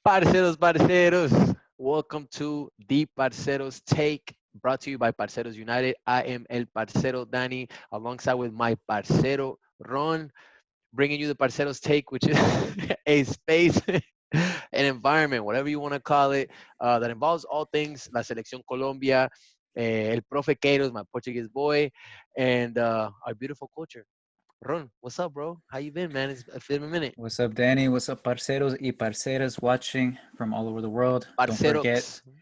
Parceros. Welcome to the Parceros Take, brought to you by Parceros United. I am El Parcero Danny, alongside with my Parcero Ron, bringing you the Parceros Take, which is a space, an environment, whatever you want to call it, that involves all things La Selección Colombia, El Profe Queiroz, my Portuguese boy, and our beautiful culture. Ron, what's up, bro? How you been, man? It's been a minute. What's up, Danny? What's up, parceros y parceras watching from all over the world? Don't forget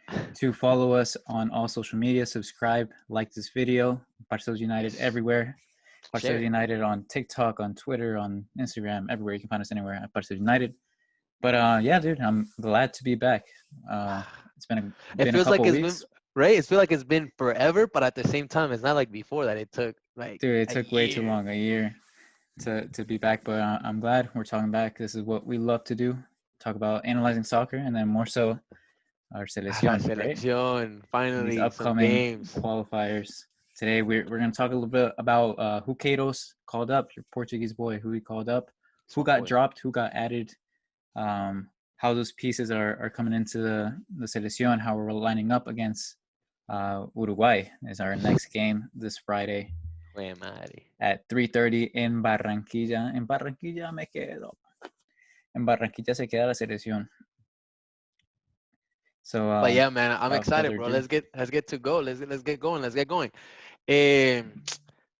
Parceros. to follow us on all social media, subscribe, like this video. Parceros United Yes. everywhere. Parceros Share. United on TikTok, on Twitter, on Instagram, everywhere. You can find us anywhere at Parceros United. But yeah, dude, I'm glad to be back. It's It been a feels like couple it's been weeks. right. It feels like it's been forever, but at the same time, it's not like before that it took like Dude, it a took way too year. long, a year to be back. But I'm glad we're talking back. This is what we love to do. Talk about analyzing soccer, and then more so our La selección, right? selección, And these finally, some upcoming games. qualifiers. Today we're going to talk a little bit about who Queiroz called up, your Portuguese boy, who he called up, who Some got boy. dropped, who got added, how those pieces are coming into the selección, how we're lining up against Uruguay is our next game this Friday Güey, madre. at 3:30 in Barranquilla. En Barranquilla me quedo. En Barranquilla se queda la selección. So But yeah, man, I'm without excited, further bro. ado, Let's get to go. Let's get going. Let's get going. Um,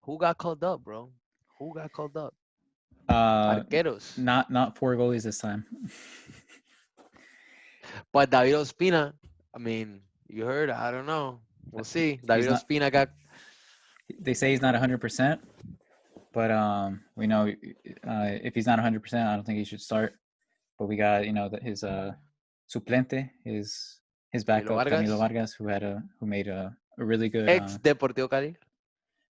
who got called up, bro? Who got called up? uh, Arqueros. not four goalies this time. But David Ospina, I mean, you heard, I don't know. We'll see. He's David not. Ospina got They say he's not 100%, but we know if he's not 100%, I don't think he should start. But we got his suplente, his Camilo backup Camilo Vargas, Vargas, who made a really good ex Deportivo Cali.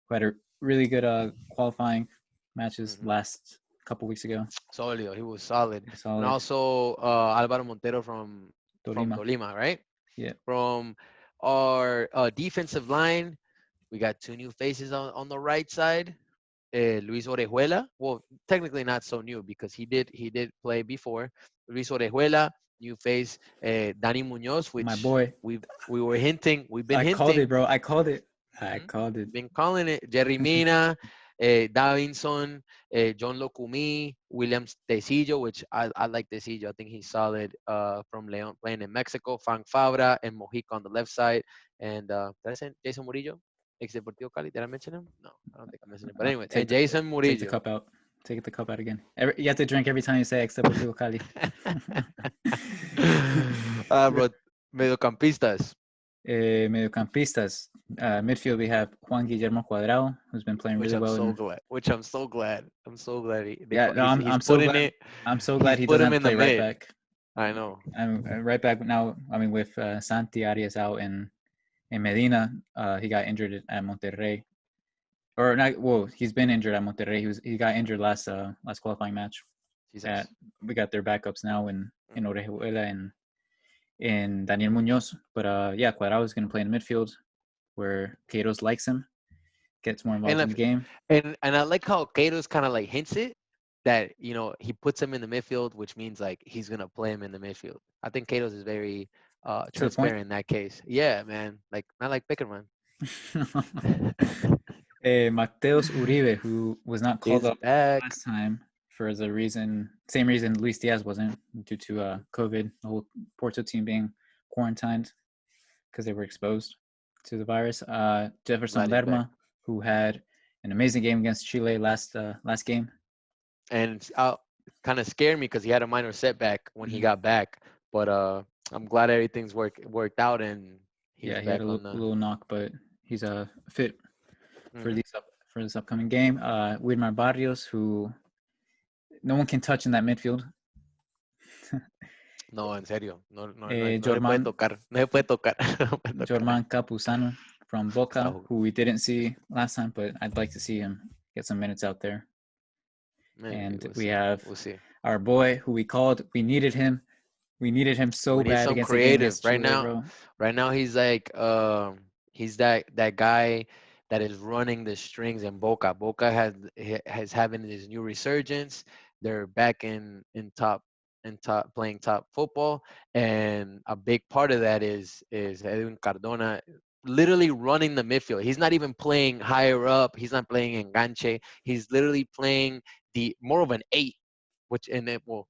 who had a really good qualifying matches Mhm. last couple weeks ago. Sólido, he was solid. And Solid. also Alvaro Montero from Tolima. Tolima, right? Yeah. From our defensive line, we got two new faces on the right side. Luis Orejuela. Well, technically not so new because he did play before. Luis Orejuela, new face. Danny Munoz, My which boy. we were hinting. We've been I called it, hinting. bro. I called it. I Mhm. called it. Been calling it. Jerry Mina, Davinson, John Locumi, William Tecillo, which I like Tecillo. I think he's solid from Leon playing in Mexico. Frank Fabra and Mojica on the left side. And did I say Jason Murillo? Ex Deportivo Cali. Did I mention him? No, I don't think I mentioned him. But anyway, Jason Take the Murillo. cup out. Take the cup out again. You have to drink every time you say ex Deportivo Cali. Bro, mediocampistas. Mediocampistas. Midfield, we have Juan Guillermo Cuadrado, who's been playing Which really I'm well. so glad. Which I'm so glad. I'm so glad Yeah, no, he's I'm so putting glad. it. I'm so glad He's he put doesn't him have in to the play right mid. back. I know. I'm right back now. I mean, with Santi Arias out in Medina, he got injured at Monterrey. Or not? Well, he's been injured at Monterrey. He got injured last qualifying match. At Jesus. we got their backups now in Mhm. Orejuela and Daniel Munoz. But yeah, Cuadrado is going to play in the midfield where Queiroz likes him, gets more And involved in the if, game. and I like how Kato's kind of like hints it that he puts him in the midfield, which means like he's gonna play him in the midfield. I think Kato's is very To the point. transparent in that case. Yeah, man. Like not like Pickerman. Mateus Uribe, who was not called He's up back. last time for the same reason Luis Diaz wasn't due to COVID, the whole Porto team being quarantined because they were exposed to the virus. Jefferson Glad he's back. Lerma, who had an amazing game against Chile last game. And kind of scared me because he had a minor setback when he Mhm. got back. But I'm glad everything's worked out and he's Yeah, he had back a on the. little knock, but he's fit for Mhm. for this upcoming game. Widmar Barrios, who no one can touch in that midfield. No, en serio. No, no, no, Eh, no le puede Jorman tocar. No le puede tocar. No puede tocar. Jorman Capuzano from Está Boca, who we didn't see last time, but I'd like to see him get some minutes out there. Maybe And we'll we see. have We'll see. our boy who we called. We needed him. We needed him so We need bad some against the game creative against right Chile, now. bro. Right now, he's that guy that is running the strings in Boca. Boca has having this new resurgence. They're back in top and playing top football. And a big part of that is Edwin Cardona literally running the midfield. He's not even playing higher up. He's not playing enganche. He's literally playing the more of an 8, which in it will,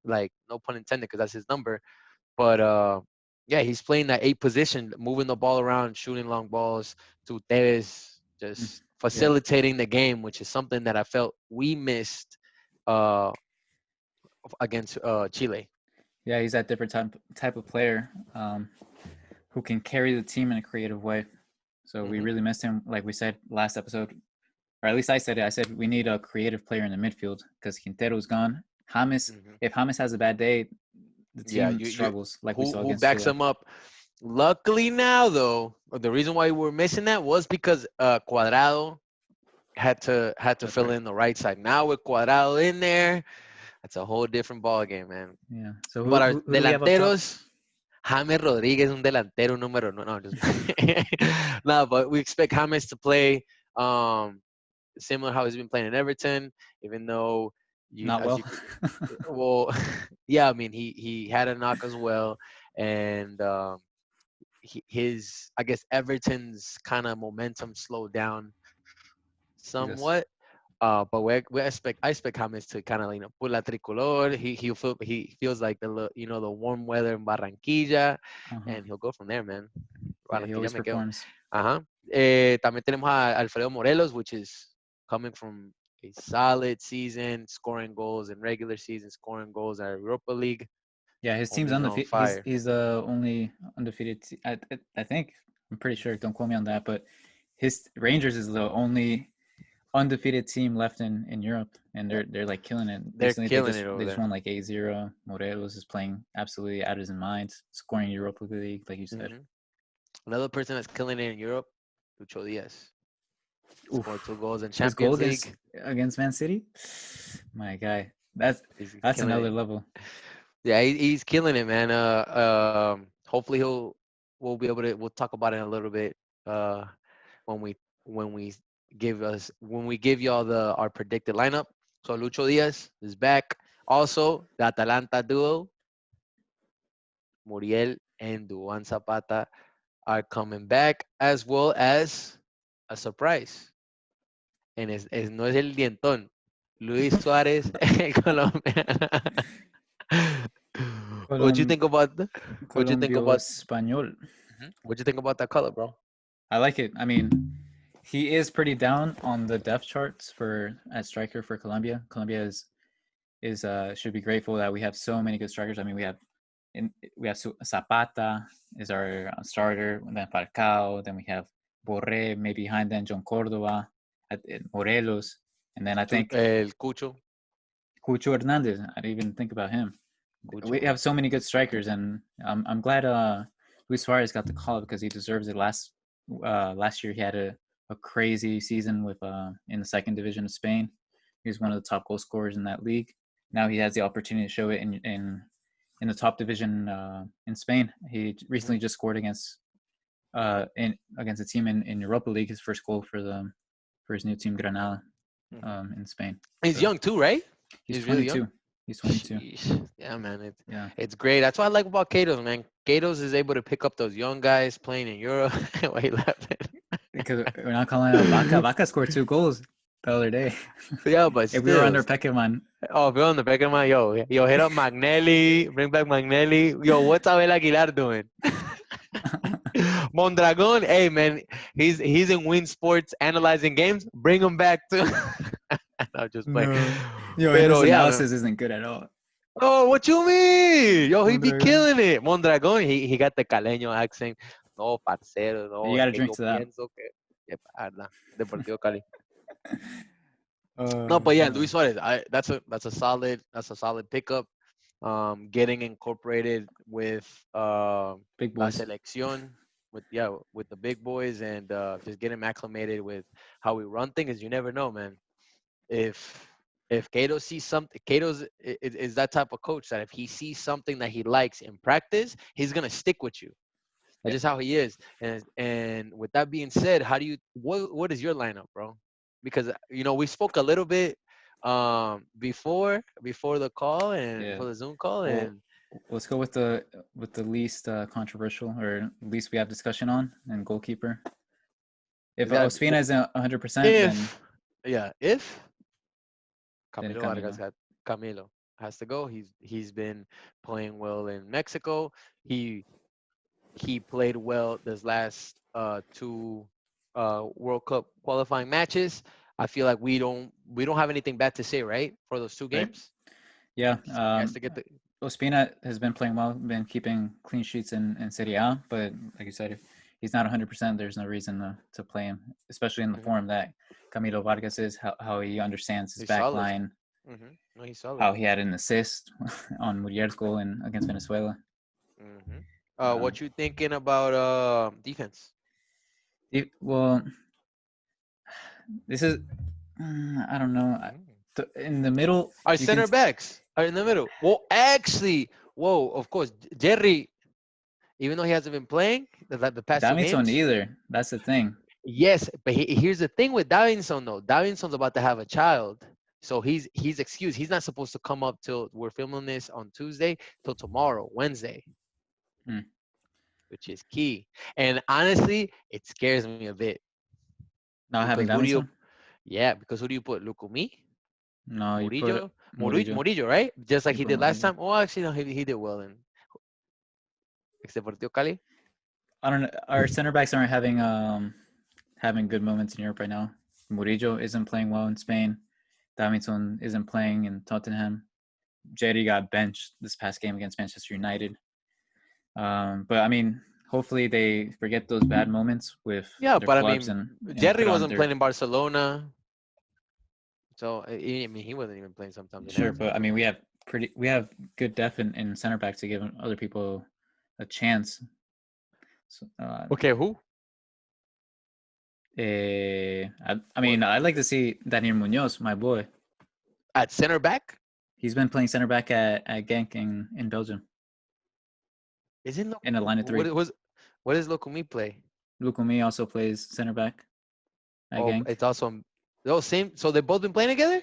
like, no pun intended because that's his number. But yeah, he's playing that 8 position, moving the ball around, shooting long balls to Tevez, Mm. just Yeah, facilitating the game, which is something that I felt we missed uh, against Chile. yeah, he's that different type of player who can carry the team in a creative way. So we Hmm. really missed him. Like we said last episode, or at least I said it. I said we need a creative player in the midfield because Quintero's gone. James, Hmm. if James has a bad day, the Yeah, team struggles, like we saw who against backs Chile. him up? Luckily now, though, the reason why we were missing that was because Cuadrado had to That's fill right. in the right side. Now with Cuadrado in there, that's a whole different ball game, man. Yeah. So But our who do we have up top? delanteros, James Rodriguez, un delantero número no, no, just no, but we expect James to play um, similar how he's been playing in Everton, even though you Not as well. you well, yeah, I mean he had a knock as well, and his, I guess, Everton's kind of momentum slowed down Jesus. somewhat. But I expect James to kind of, pull la tricolor. He feels like the warm weather in Barranquilla, Uh-huh. and he'll go from there, man. Yeah, he Barranquilla always me quedo. performs. Ajá. También tenemos a Alfredo Morelos, which is coming from a solid season, scoring goals in regular season, scoring goals at Europa League. Yeah, his team's Homie's on undefeated. He's fire. he's the only undefeated. I think I'm pretty sure. Don't quote me on that, but his Rangers is the only undefeated team left in Europe, and they're like killing it. They're Recently, they killing just it over they just there. won like 8-0. Morelos is playing absolutely out of his mind, scoring Europa League, like you said. Hmm. Another person that's killing it in Europe, Lucho Diaz. Scored 2 Oof, goals in his goal Champions League. against Man City, my guy, that's He's that's killing another it. level. Yeah, he's killing it, man. Hopefully we'll be able to, we'll talk about it in a little bit uh, when we when we give y'all our predicted lineup. So Lucho Diaz is back. Also, the Atalanta duo, Muriel and Duan Zapata, are coming back, as well as a surprise. And no es el dientón, Luis Suarez, el colombiano. What you Colom think about what you think Colombio about Español. what you think about that color, bro? I like it. I mean, he is pretty down on the depth charts for at striker for Colombia. Colombia is should be grateful that we have so many good strikers. I mean, we have Zapata is our starter, and then Falcao, then we have Borré, maybe behind then John Cordova, at Morelos, and then I think El Cucho, Cucho Hernandez. I didn't even think about him. We Cucho. have so many good strikers, and I'm glad Luis Suarez got the call up because he deserves it. Last year he had a crazy season with in the second division of Spain. He was one of the top goal scorers in that league. Now he has the opportunity to show it in the top division in Spain. He Mhm. recently just scored against a team in Europa League, his first goal for his new team Granada Mhm. in Spain. He's So young too, right? he's He's really young. 22. He's 22. Sheesh. Yeah, man. Yeah. It's great. That's what I like about Catos, man. Catos is able to pick up those young guys playing in Europe. Why he laughing? Because we're not calling out Vaca. Vaca scored 2 goals the other day. Yeah, but If we were still. under Peckerman, Oh, if you're on the back of my yo, hit up Magnelli, bring back Magnelli. Yo, what's Abel Aguilar doing? Mondragon, hey man, he's in Win Sports analyzing games. Bring him back too. No, just playing. no, yo, and his Pero yeah, man. analysis isn't good at all. Oh, what you mean? Yo, he be Mondragon. killing it. Mondragon, he got the caleño accent. No, parcero, You no, es got to que drink yo to that. pienso que. Verdad, Deportivo Cali. No, Uh, but yeah, uh, Luis Suarez. That's a solid pickup. Getting incorporated with big La boys. Selección, with the big boys, and just getting acclimated with how we run things. You never know, man. If Cato sees something, is that type of coach that if he sees something that he likes in practice, he's gonna stick with you. That's Yeah. just how he is. And with that being said, what is your lineup, bro? Because we spoke a little bit before the call and Yeah. before the Zoom call, Well, and let's go with the least controversial or least we have discussion on and goalkeeper. If is that Ospina isn't 100%, if yeah if then Camilo Vargas Camilo. had Camilo has to go. He's been playing well in Mexico. He played well this last two World Cup qualifying matches. I feel like we don't have anything bad to say, right, for those two Right. games. Yeah. He has to get the Ospina has been playing well, been keeping clean sheets in Serie A, but like you said, if he's not 100%, there's no reason to play him, especially in the Mhm. form that Camilo Vargas is, how he understands his He's back solid. line, No, he's solid. how he had an assist on Murier's goal against Venezuela. hmm Um, what you thinking about defense? well, this is, I don't know. Mm. In the middle, Our you can, center backs are in the middle. Well, actually, whoa, of course, Jerry, even though he hasn't been playing the past two Davinson games, either. That's the thing. yes, but here's the thing with Davinson though. Davinson's about to have a child, so he's excused. He's not supposed to come up till we're filming this on Tuesday till tomorrow, Wednesday, Hmm. which is key. And honestly, it scares me a bit Not because having who do you? Davinson? Yeah, because who do you put? Lukumi, No, you put Murillo, Murillo. Murillo, right? Just like You he put did last Murillo. time. Oh, actually, no, he did well in Deportivo Cali. I don't know. Our center backs aren't having good moments in Europe right now. Murillo isn't playing well in Spain. Davinson isn't playing in Tottenham. Jerry got benched this past game against Manchester United. But I mean, hopefully they forget those bad moments with Yeah, their but I clubs mean, and Jerry put on wasn't their playing in Barcelona, so I mean, he wasn't even playing sometimes in sure. Everton But I too. mean, we have good depth in center back to give other people a chance. So, Okay, who I what mean, I'd like to see Daniel Munoz, my boy. at center back? He's been playing center back at Genk in Belgium Isn't in a line of three. what does Lukumi play? Lukumi also plays center back at Oh, Genk. it's also oh same. So they've both been playing together.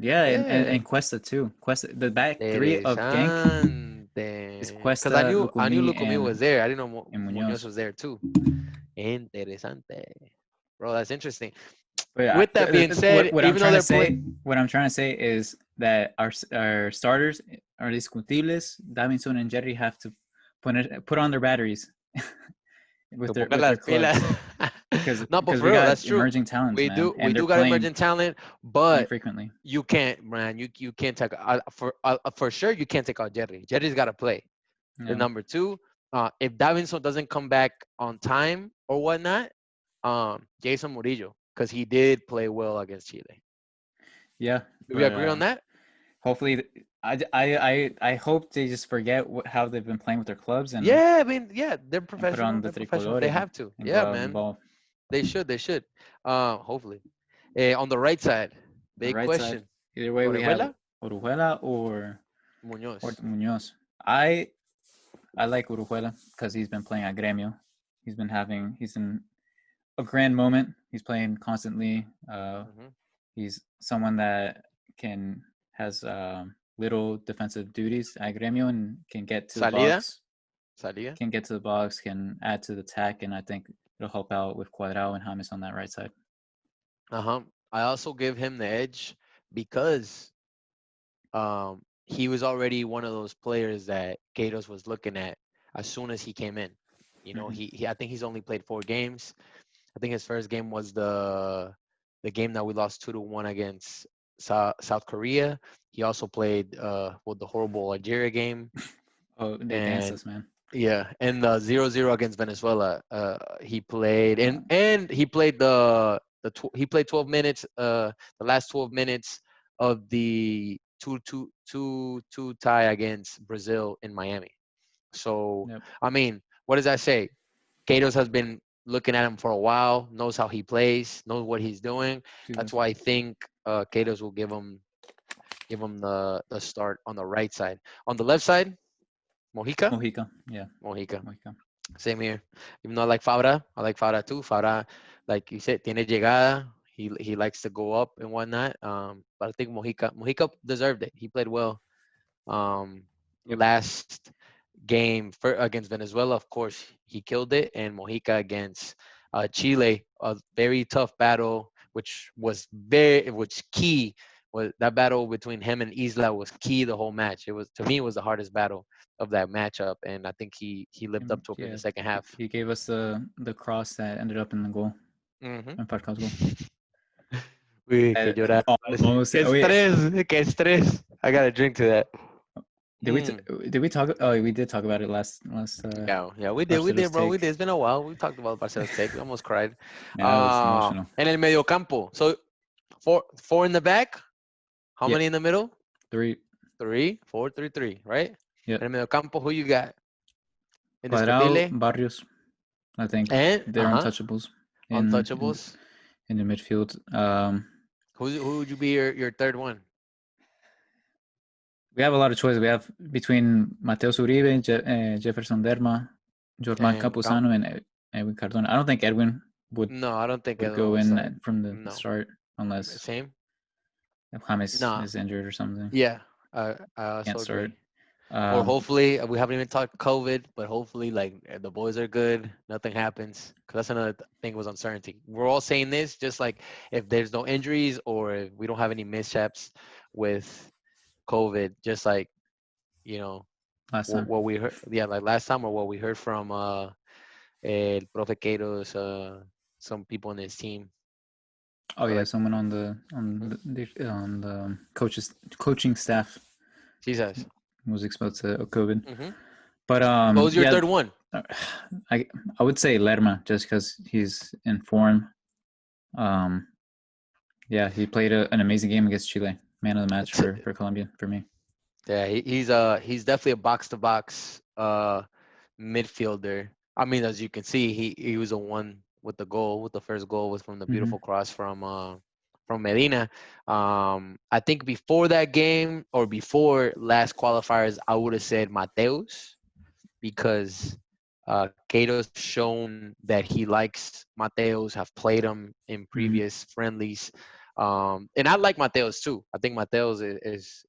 Yeah, Yeah, and Cuesta too. Cuesta, the back three of Genk is interesante. Because Cuesta, I knew Lukumi, Lukumi was there. I didn't know and Munoz Munoz. was there too. Interesante, bro. That's interesting. But With that being said, what I'm even though trying to they're say, what I'm trying to say is that our starters are discutibles. Davinson and Jerry have to put on their batteries que pongan with their las pilas. clubs No, but because for we real, got that's true. emerging talents, We man, do we and they're do got emerging talent, playing but frequently. you can't, man. You can't take for sure. You can't take out Jerry. Jerry's got to play. The Yeah, number two, if Davinson doesn't come back on time or whatnot, Jason Murillo, because he did play well against Chile. yeah, Do we but agree on that? hopefully, I hope they just forget how they've been playing with their clubs Yeah, I mean, yeah, they're and put on professional. the They're professional. tricolor They have to. and go Yeah, out on the man. ball. They should. They should. Hopefully. On the right side, The big right side, question. either way, we have Orejuela, Orujuela or Muñoz. Munoz. I like Uruguay because he's been playing at Gremio. He's in a grand moment. He's playing constantly. Mhm. He's someone that has little defensive duties at Gremio and can get to the Salida, box. salida. Can add to the attack, and I think it'll help out with Cuadrado and James on that right side. Uh-huh. I also give him the edge because he was already one of those players that Queiroz was looking at as soon as he came in. You know, Mm-hmm. I think he's only played 4 games. I think his first game was the game that we lost 2-1 against South Korea. He also played with the horrible Algeria game, Oh, they danced and us, man. yeah, and the 0-0 against Venezuela. He played, Uh, and he played he played 12 minutes. The last 12 minutes of the 2-2 tie against Brazil in Miami. So yep. I mean, what does that say? Gatos has been looking at him for a while, knows how he plays, knows what he's doing. That's why I think Gatos will give him the start on the right side. On the left side, Mojica. Mojica, yeah, Mojica. Mojica. Same here. Even though I like Fabra too. Fabra, like you said, tiene llegada. he likes to go up and whatnot. But I think Mojica deserved it. He played well. Um, Yep. Last game against Venezuela, of course, he killed it, and Mojica against Chile, a very tough battle, which key was that battle between him and Isla was key the whole match. It was, to me, it was the hardest battle of that matchup, and I think he lived up to it in the Yeah, second half. he gave us the cross that ended up in the goal, Mm-hmm. in Falcao's goal. Uy, que llorar. Almost. Que Oh, yeah. estrés, que estrés. I got to drink to that. Did we talk? Oh, we did talk about it last Yeah, we Parceros did, bro. We take. did. It's been a while. We talked about Barcelona's take. We almost cried. Yeah, it was emotional. En el medio campo. So four in the back. How Yeah. many in the middle? 3. 3, 4, 3, 3, right? Yeah. En el medio campo, who you got? Cuadrado, Indiscutible. Barrios. I think And they're untouchables. untouchables. In the midfield. Who would you be your third one? We have a lot of choices. We have between Mateus Uribe, Jefferson Derma, Jorman And Campuzano, and Edwin Cardona. I don't think Edwin would No, I don't think go will start. in from the No. start unless Same? James Nah. is injured or something. Yeah, I also Can't start. agree. Or hopefully, we haven't even talked COVID, but hopefully, like, the boys are good, nothing happens. Because that's another thing was uncertainty. We're all saying this, just like if there's no injuries or if we don't have any mishaps with COVID, just like, last time. what we heard, like last time, or what we heard from El Profe Queiroz, some people in his team. Oh yeah, someone on the coaching staff. Jesus. Was exposed to COVID. Mm-hmm. But what was your third one? I would say Lerma just because he's in form. Yeah, he played an amazing game against Chile. Man of the match for Colombia for me. Yeah, he's definitely a box to box midfielder. I mean, as you can see, he was the one with the goal. With the first goal was from the beautiful cross from Medina. I think before that game or before last qualifiers, I would have said Mateus because Queiroz shown that he likes Mateus, have played him in previous friendlies. And I like Mateus too. I think Mateus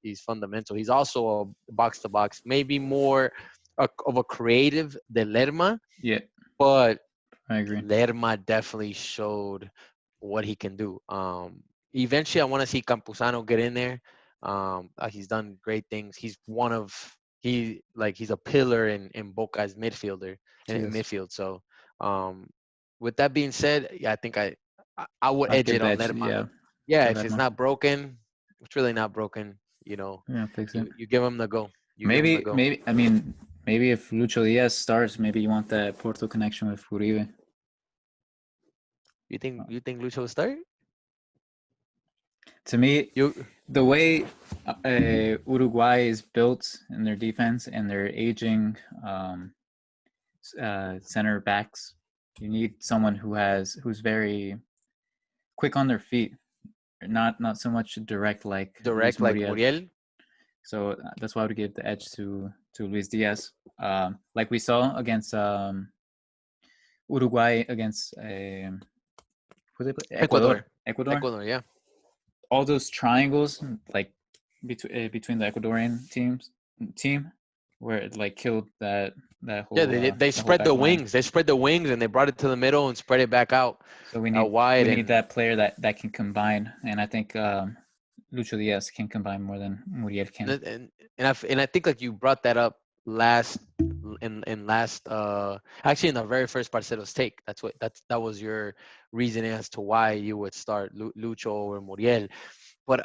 is fundamental. He's also a box to box, maybe more of a creative than Lerma. Yeah, but I agree. Lerma definitely showed what he can do. Eventually, I want to see Campuzano get in there. He's done great things. He's a pillar in Boca's midfielder in midfield. So, with that being said, yeah, I think I would edge it on Lerma. Yeah, if it's not broken, it's really not broken. Fix it. You give him the go. Maybe I mean maybe if Lucho Diaz starts, maybe you want that Porto connection with Uribe. You think Lucho will start? To me, the way Uruguay is built in their defense and their aging center backs, you need someone who's very quick on their feet, not so much direct like Muriel. So that's why I would give the edge to Luis Diaz, like we saw against Uruguay against Ecuador. Ecuador, yeah. All those triangles, like between the Ecuadorian team, where it like killed that whole. Yeah, they spread the wings. They spread the wings and they brought it to the middle and spread it back out. So we need that player that can combine, and I think Lucho Diaz can combine more than Muriel can. And I think like you brought that up actually in the very first Parceros take. That was your reasoning as to why you would start Lucho or Muriel. But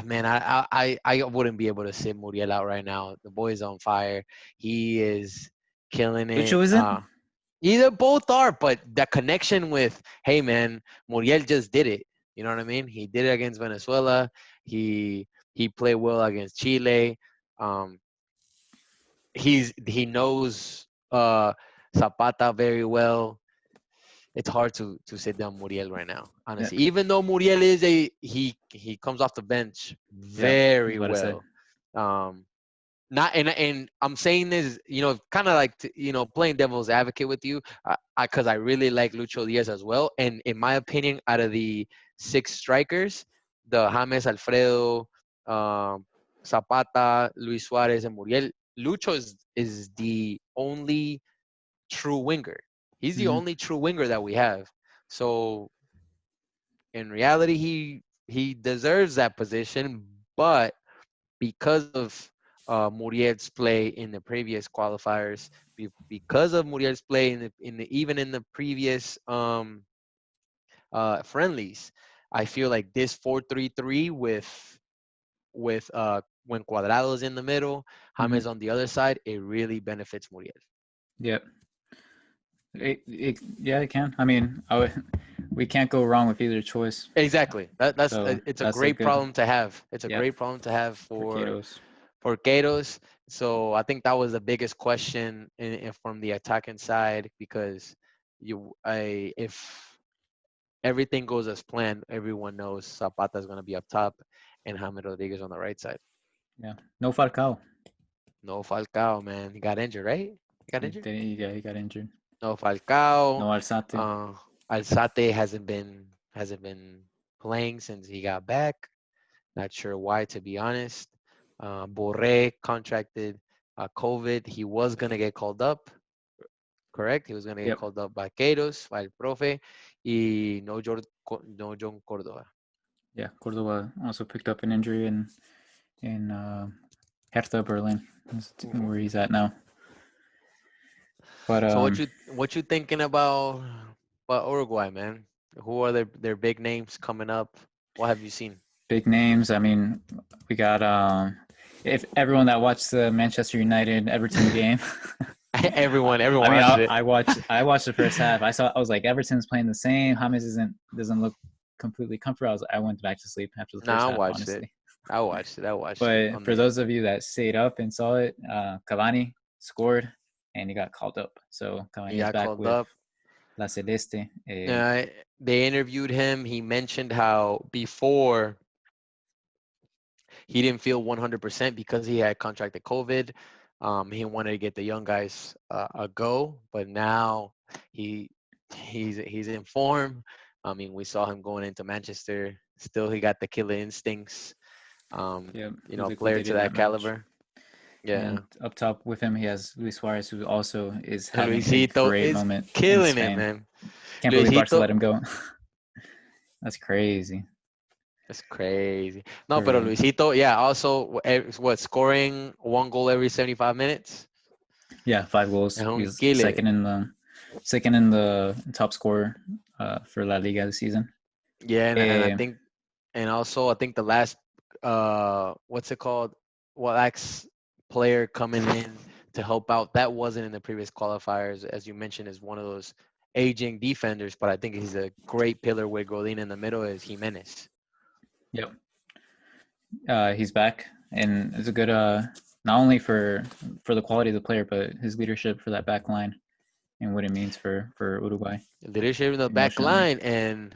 man, I wouldn't be able to sit Muriel out right now. The boy is on fire. He is killing it. Lucho isn't? Either both are, but that connection with, hey man, Muriel just did it. You know what I mean? He did it against Venezuela. He played well against Chile. He knows Zapata very well. It's hard to sit down Muriel right now, honestly. Yeah. Even though Muriel is he comes off the bench very well. And I'm saying this, kind of like playing devil's advocate with you, because I really like Lucho Diaz as well. And in my opinion, out of the six strikers, the James Alfredo, um, Zapata, Luis Suarez, and Muriel. Lucho is the only true winger. He's the Mhm. only true winger that we have. So in reality, he deserves that position, but because of Muriel's play in the previous qualifiers, because of Muriel's play in the even in the previous friendlies, I feel like this 4-3-3 with when Cuadrado's in the middle, Mhm. James on the other side, it really benefits Muriel. Yep. Yeah, it can. I mean, we can't go wrong with either choice. Exactly. So It's a that's a great good. problem to have. It's a Yep. great problem to have For Queiroz. for Queiroz. So I think that was the biggest question from the attacking side because if everything goes as planned, everyone knows Zapata is going to be up top and James Rodriguez on the right side. Yeah. No Falcao. No Falcao, man. He got injured, right? He got injured? Yeah, he got injured. No Falcao. No Alzate. Uh, Alzate hasn't been playing since he got back. Not sure why, to be honest. Borré contracted COVID. He was gonna get called up, correct? He was gonna get Yep. called up by Queiroz, by el profe, y no John Córdoba. Yeah. Cordoba also picked up an injury in Hertha Berlin. That's Mhm. where he's at now. But So what you thinking about Uruguay, man? Who are their big names coming up? What have you seen? big names. I mean, we got if everyone that watched the Manchester United Everton game. Everyone I mean, watched it. I watched the first half. I was like, Everton's playing the same. James doesn't look completely comfortable. I went back to sleep after the No, first I half, watched it. honestly. I watched it But on for the. those of you that stayed up and saw it, Cavani scored and he got called up. So He Cavani is got back called with up. La Celeste. Uh, they interviewed him. He mentioned how before he didn't feel 100% because he had contracted COVID. He wanted to get the young guys a go, but now he he's in form. I mean, we saw him going into Manchester. Still, he got the killer instincts. Yeah, he A player to liquidated that that match. caliber. Yeah. And up top with him, he has Luis Suarez, who also is And having a Luisito great is moment in killing it, Spain. man. Can't believe Barca Luisito, let him go. That's crazy. that's crazy. No, For pero real. Luisito, yeah, also scoring one goal every 75 minutes. Yeah, 5 goals. Es un He's killer. second in the top scorer for La Liga this season. Yeah, and I Eh, think, and also I think the last, what's it called? Well, ex player coming in to help out that wasn't in the previous qualifiers, as you mentioned, is one of those aging defenders, but I think he's a great pillar with Godin in the middle is Jimenez. yep. He's back, and it's a good not only for the quality of the player, but his leadership for that back line and what it means for Uruguay Leadership in the back emotionally. line and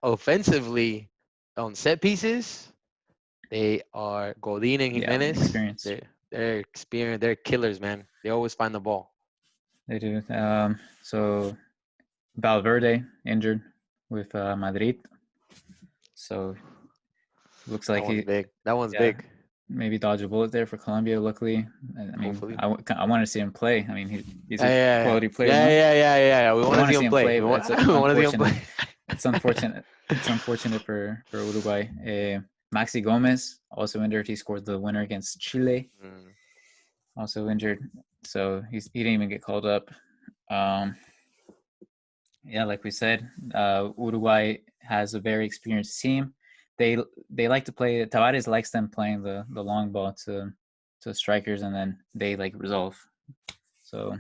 offensively on set pieces, they are Godin and Yeah, Jimenez. experience. They're experienced. They're killers, man. They always find the ball. They do. So Valverde injured with Madrid, so looks That like one's he, big. That one's yeah, big. maybe dodge a bullet there for Colombia. Luckily, I mean, Hopefully. I want to see him play. I mean, he's Yeah, a yeah, yeah, quality player, yeah, no? yeah, yeah, yeah, yeah. We We want to want see to see him him play. play, We but want, it's we want to see him unfortunate. play. It's unfortunate. It's unfortunate for Uruguay. Maxi Gomez also injured. He scored the winner against Chile. Mm. Also injured, so he didn't even get called up. Um, yeah, like we said, Uruguay has a very experienced team. They they like to play. Tavares likes them playing the long ball to strikers, and then they like resolve. So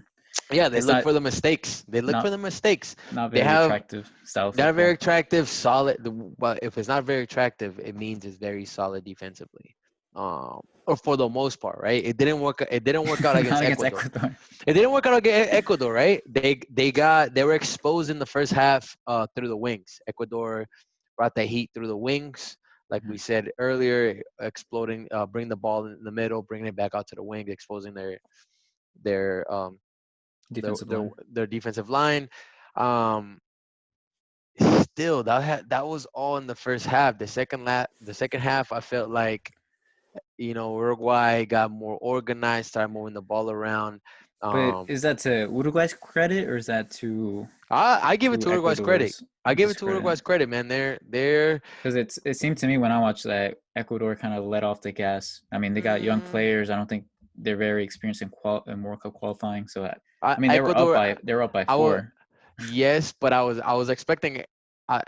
Yeah, they it's look not for the mistakes. They look for not the mistakes. not They very have attractive style of They're very football. attractive, solid. But if it's not very attractive, it means it's very solid defensively. Or for the most part, right? It didn't work. It didn't work out against Not against Ecuador. Ecuador. It didn't work out against Ecuador, right? They were exposed in the first half through the wings. Ecuador brought the heat through the wings, like we Mhm. said earlier, exploding, bring the ball in the middle, bringing it back out to the wing, exposing their Defensive their line. their defensive line. Um, still that was all in the first half. The second half, I felt like Uruguay got more organized, started moving the ball around. But Um, is that to Uruguay's credit or is that I give it to to Uruguay's credit. Ecuador's I give it to discredit? Uruguay's credit, man. They're Because it seemed to me when I watched that Ecuador kind of let off the gas. I mean, they got young mm, players. I don't think they're very experienced in World Cup qualifying. So I mean, Ecuador. they were up by I was 4. Yes, but I was expecting. I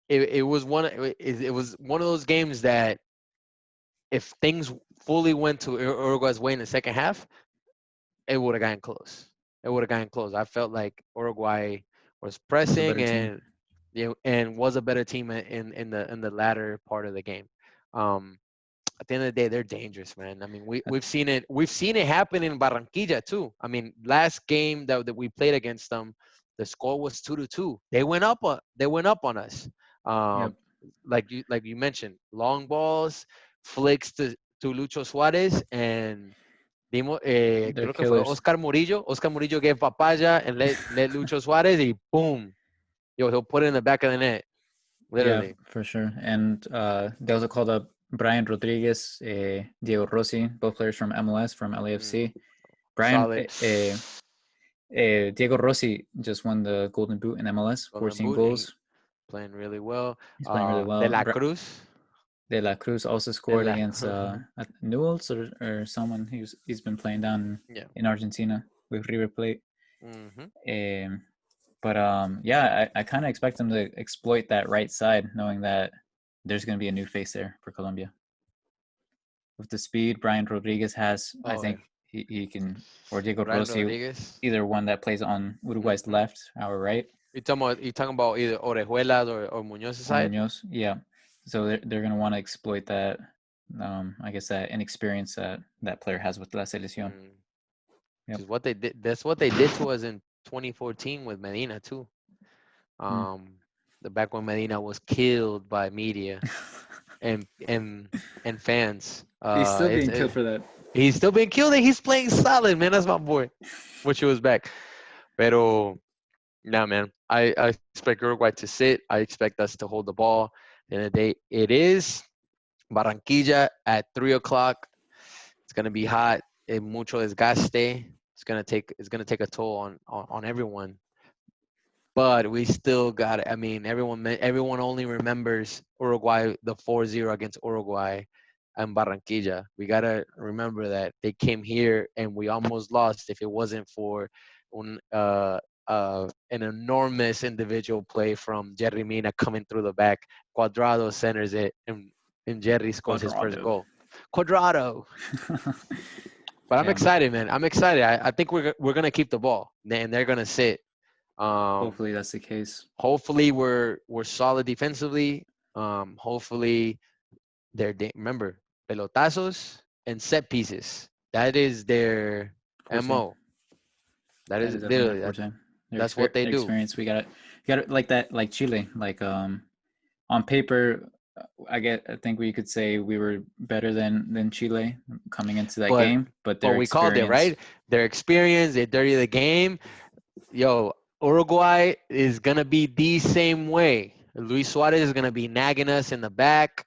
it was it was one of those games that if things fully went to Uruguay's way in the second half, it would have gotten close. It would have gotten close. I felt like Uruguay was It was a pressing better team. and and was a better team in the latter part of the game. Um, at the end of the day, they're dangerous, man. I mean, we've seen it. We've seen it happen in Barranquilla too. I mean, last game that we played against them, the score was 2-2. They went up on us. Yep, Um, like you mentioned, long balls, flicks to Lucho Suarez, and they're creo que fue killers. Oscar Murillo. Oscar Murillo gave papaya and let Lucho Suarez, y boom, he'll put it in the back of the net, Yeah, literally. for sure. And they also called up Brian Rodriguez, Diego Rossi, both players from MLS, from Mm, LAFC. Brian, solid. Diego Rossi just won the Golden Boot in MLS, Golden 14 Boot, and goals. playing really well. He's playing really De well. La Cruz, De La Cruz also De scored La, against Newell's or someone he's been playing down yeah. in Argentina with River Plate. Hmm. Um, but yeah, I kind of expect them to exploit that right side, knowing that there's going to be a new face there for Colombia. With the speed Brian Rodriguez has, I Oh, yeah. think he can, or Diego Brian Rossi, Rodriguez. either one that plays on Uruguay's Hmm. left, our right, You talking about either Orejuelas or Muñoz's or side? Munoz. Yeah. So they're going to want to exploit that, I guess, that inexperience that player has with La Selección. Mm. Which Yep. is what they did. That's what they did to us in 2014 with Medina too. Mm. Um, the back when Medina was killed by media and and fans. He's still being killed for that. He's still being killed and he's playing solid, man. That's my boy. Wish he was back. Pero nah, man. I expect Uruguay to sit. I expect us to hold the ball. At the end of the day, it is Barranquilla at 3 o'clock. It's gonna be hot. Mucho desgaste. It's gonna take a toll on everyone. But we still got it. I mean, everyone only remembers Uruguay, the 4-0 against Uruguay and Barranquilla. We gotta remember that they came here and we almost lost if it wasn't for an enormous individual play from Jerry Mina coming through the back. Cuadrado centers it and Jerry scores his first Cuadrado. goal. Cuadrado. But I'm Yeah, man. excited, man. I'm excited. I think we're gonna keep the ball and they're gonna sit. Um, Hopefully that's the case. Hopefully we're solid defensively. Hopefully remember pelotazos and set pieces. That is their Forte. mo. That That is is definitely their literally forte. that's what they Their do. experience. We got it like that, like Chile. Like on paper, I think we could say we were better than Chile coming into that But game, but but their we called it experience. right. Their experience, they dirty the game. Yo, Uruguay is gonna be the same way. Luis Suarez is gonna be nagging us in the back.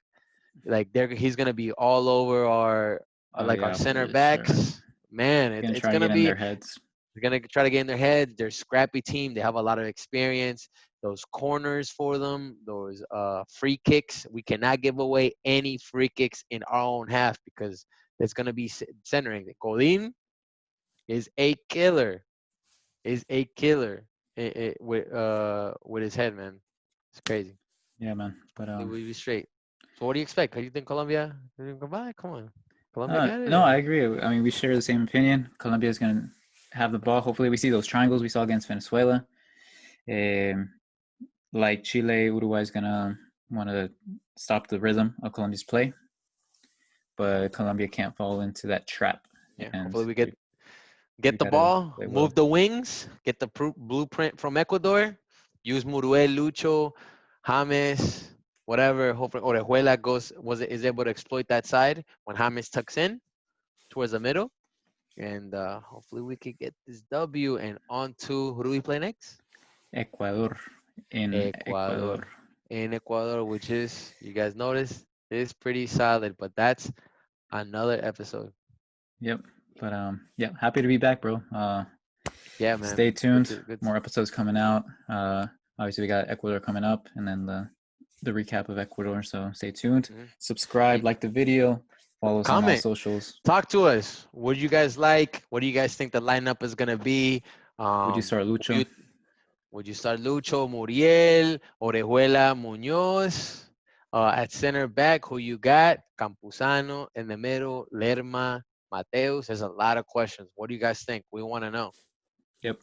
Like he's gonna be all over Oh like our yeah, center for sure. backs. Man, Gonna it's try and gonna get in be their heads. they're gonna try to get in their heads. They're a scrappy team. They have a lot of experience. Those corners for them, those free kicks. We cannot give away any free kicks in our own half because there's gonna be centering. Godin is a killer. Is a killer with his head, man. It's crazy. Yeah, man. But Hopefully we be straight. So what do you expect? Do you think Colombia? Come on, come on. Colombia got it. no, I agree. I mean, we share the same opinion. Colombia is gonna have the ball. Hopefully, we see those triangles we saw against Venezuela. Um, like Chile, Uruguay is gonna want to stop the rhythm of Colombia's play, but Colombia can't fall into that trap, Yeah. and Hopefully we we get the gotta ball, play move well. the wings, get the blueprint from Ecuador, use Muruel, Lucho, James, whatever. Hopefully Orejuela is able to exploit that side when James tucks in towards the middle. And hopefully we could get this W and on to who do we play next? Ecuador in Ecuador. In Ecuador, which is, you guys notice, is pretty solid, but that's another episode. Yep. But yeah, happy to be back, bro. Yeah, man. Stay tuned. Good More episodes coming out. Obviously we got Ecuador coming up, and then the recap of Ecuador. So stay tuned. Subscribe, like the video, follow us on all socials. Talk to us. What do you guys like? What do you guys think the lineup is gonna be? Would you start Lucho? Would you start Lucho, Muriel, Orejuela, Muñoz? At center back, who you got? Campuzano. In the middle, Lerma, Mateus. There's a lot of questions. What do you guys think? We want to know. Yep.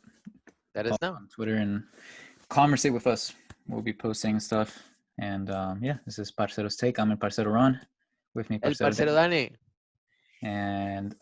Let us know on Twitter and conversate with us. We'll be posting stuff. And yeah, this is Parceros Take. I'm in Parcero Ron. With me, El Parcero Parcero Dani. And